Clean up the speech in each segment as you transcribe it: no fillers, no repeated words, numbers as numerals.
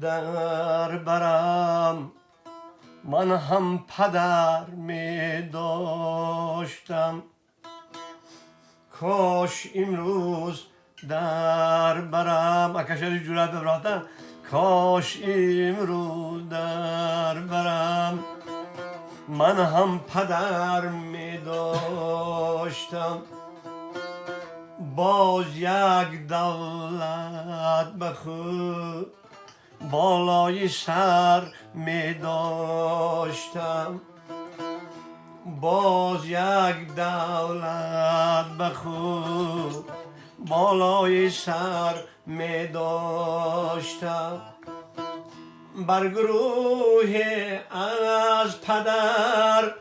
در برم من هم پدر می داشتم کاش امروز در برم اکشاری جورت ببراتن کاش امروز در برم من هم پدر می داشتم باز یک دولت به خود بالای سر می داشتم باز یک دولت به خود بالای سر می داشتم بر گروه از پدر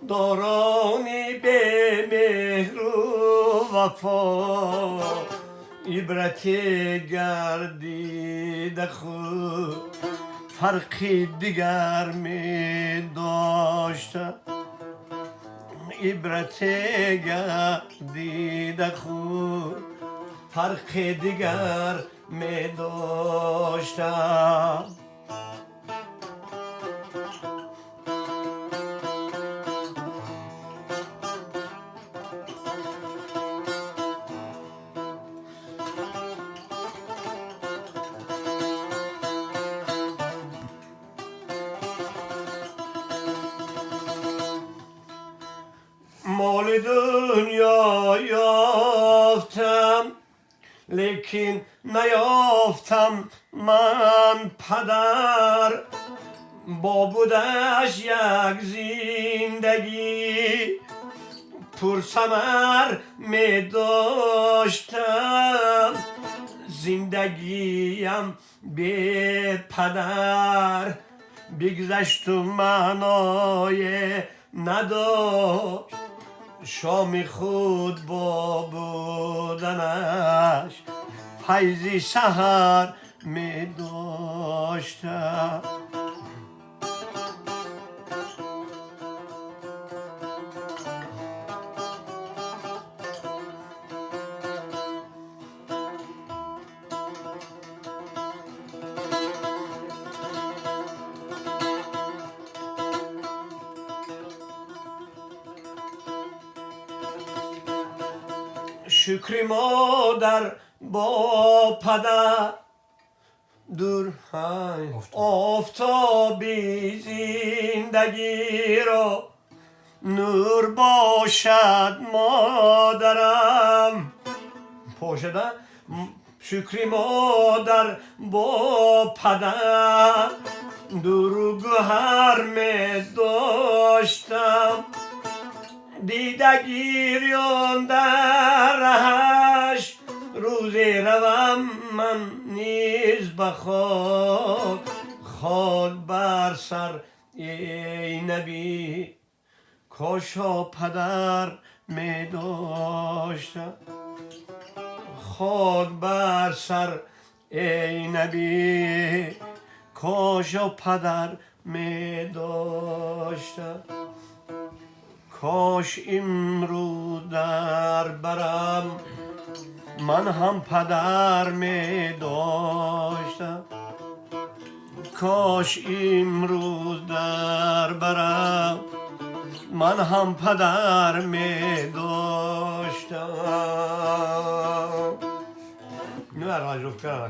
دارانی به مهر و وفا عبرتی گردیده خود فرقی دیگر می داشتم عبرتی گردیده خود فرقی دیگر می داشتم مال دنیا یافتم لیکن نیافتم من پدر با بودش یک زندگی پرثمر می داشتم زندگیم بی پدر بگذشت و معنای نداشت شام خود با بودنش فیضی سحر می داشتم شکری مادر با پدر دور آفتابی زندگی را نور باشد مادرم پوشده شکری مادر با پدر دور و گوهر می داشتم دیده گیریان در رهش روزی روم من نیز به خاک خاک بر سر ای نبی کاشا پدر می داشتم خاک بر سر ای نبی کاشا پدر می داشتم کاش امروز در برم من هم پدر می داشتم کاش امروز در برم من هم پدر می داشتم نه راجب کردم